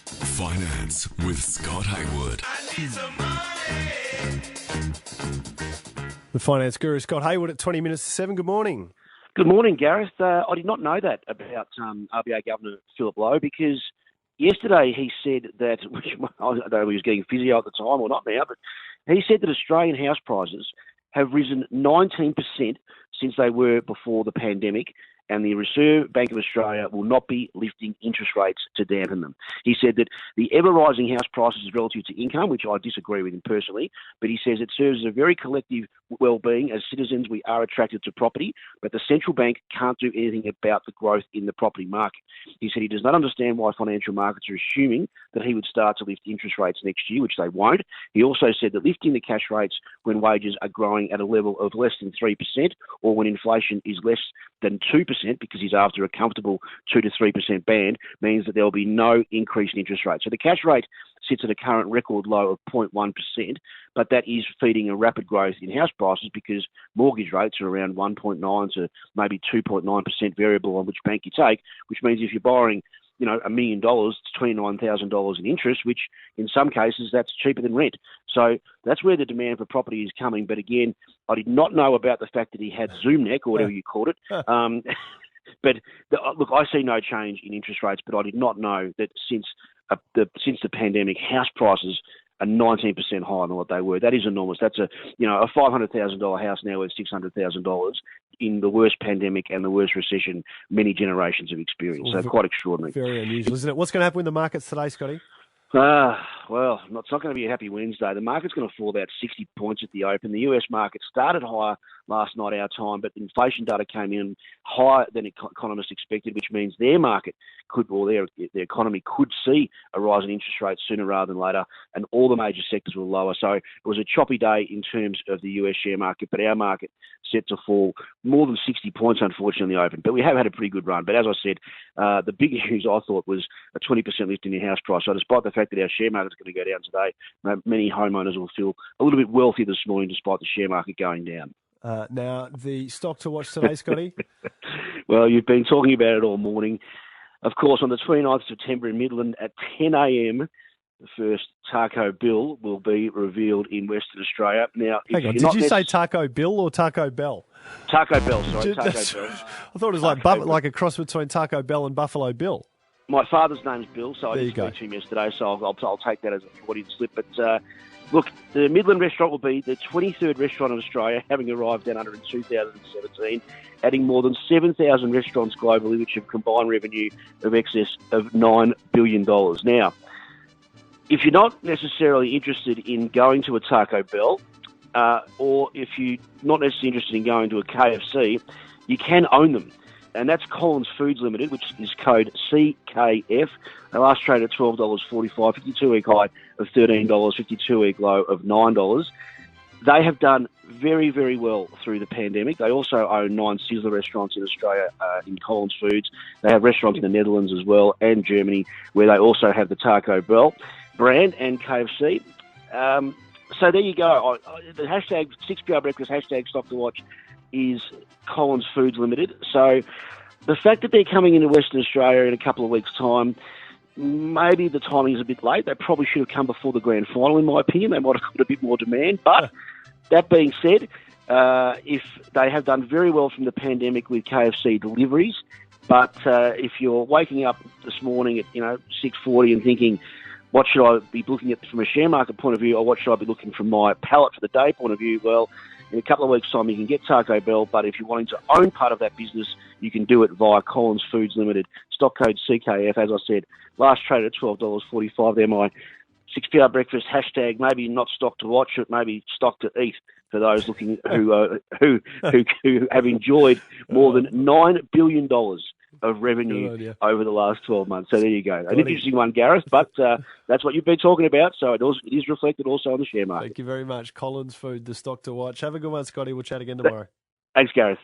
Finance with Scott Haywood. The finance guru, Scott Haywood, at 20 minutes to 7. Good morning. Good morning, Gareth. I did not know that about RBA Governor Philip Lowe, because yesterday he said that, which I don't know if he was getting physio at the time or not now, but he said that Australian house prices have risen 19% since they were before the pandemic, and the Reserve Bank of Australia will not be lifting interest rates to dampen them. He said that the ever-rising house prices relative to income, which I disagree with him personally, but he says it serves as a very collective well-being. As citizens, we are attracted to property, but the central bank can't do anything about the growth in the property market. He said he does not understand why financial markets are assuming that he would start to lift interest rates next year, which they won't. He also said that lifting the cash rates when wages are growing at a level of less than 3%, or when inflation is less than 2%, because he's after a comfortable 2 to 3% band, means that there will be no increase in interest rates. So the cash rate sits at a current record low of 0.1%, but that is feeding a rapid growth in house prices because mortgage rates are around 1.9 to maybe 2.9% variable on which bank you take, which means if you're borrowing $1 million, it's $29,000 in interest, which in some cases that's cheaper than rent. So that's where the demand for property is coming. But again, I did not know about the fact that he had Zoom neck or whatever you called it. But look, I see no change in interest rates, but I did not know that since the pandemic, house prices are 19% higher than what they were. That is enormous. That's a $500,000 house now worth $600,000 in the worst pandemic and the worst recession many generations have experienced. So quite extraordinary. Very unusual, isn't it? What's going to happen with the markets today, Scotty? Well, it's not going to be a happy Wednesday. The market's going to fall about 60 points at the open. The US market started higher last night our time, but inflation data came in higher than economists expected, which means their market their economy could see a rise in interest rates sooner rather than later, and all the major sectors were lower. So it was a choppy day in terms of the US share market, but our market set to fall more than 60 points, unfortunately, in the open. But we have had a pretty good run. But as I said, the big news I thought was a 20% lift in the house price. So despite the fact that our share market is going to go down today, many homeowners will feel a little bit wealthy this morning despite the share market going down. Now, the stock to watch today, Scotty? Well, you've been talking about it all morning. Of course, on the 29th of September in Midland at 10 a.m, the first Taco Bill will be revealed in Western Australia. Now, hang on, did you say Taco Bill or Taco Bell? Taco Bell, sorry, Taco Bell. I thought it was like a cross between Taco Bell and Buffalo Bill. My father's name's Bill, so I did speak to him yesterday, so I'll take that as a Freudian slip. But look, the Midland restaurant will be the 23rd restaurant in Australia, having arrived down under in 2017, adding more than 7,000 restaurants globally, which have combined revenue of excess of $9 billion. Now, if you're not necessarily interested in going to a Taco Bell, or if you're not necessarily interested in going to a KFC, you can own them. And that's Collins Foods Limited, which is code CKF. They last traded at $12.45, 52-week high of $13, 52-week low of $9. They have done very, very well through the pandemic. They also own 9 Sizzler restaurants in Australia in Collins Foods. They have restaurants in the Netherlands as well and Germany, where they also have the Taco Bell brand and KFC. So there you go. The hashtag 6PR Breakfast, hashtag stock to watch, is Collins Foods Limited. So the fact that they're coming into Western Australia in a couple of weeks' time, maybe the timing is a bit late. They probably should have come before the grand final, in my opinion. They might have got a bit more demand. But that being said, if they have done very well from the pandemic with KFC deliveries, but if you're waking up this morning at 6:40 and thinking, what should I be looking at from a share market point of view, or what should I be looking from my pallet for the day point of view? Well, in a couple of weeks' time, you can get Taco Bell, but if you're wanting to own part of that business, you can do it via Collins Foods Limited. Stock code CKF, as I said, last traded at $12.45. They're my 6PR Breakfast hashtag, maybe not stock to watch, but maybe stock to eat for those looking who have enjoyed more than $9 billion of revenue over the last 12 months. So there you go. An interesting one, Gareth, but that's what you've been talking about. So it is reflected also on the share market. Thank you very much. Collins Food, the stock to watch. Have a good one, Scotty. We'll chat again tomorrow. Thanks, Gareth.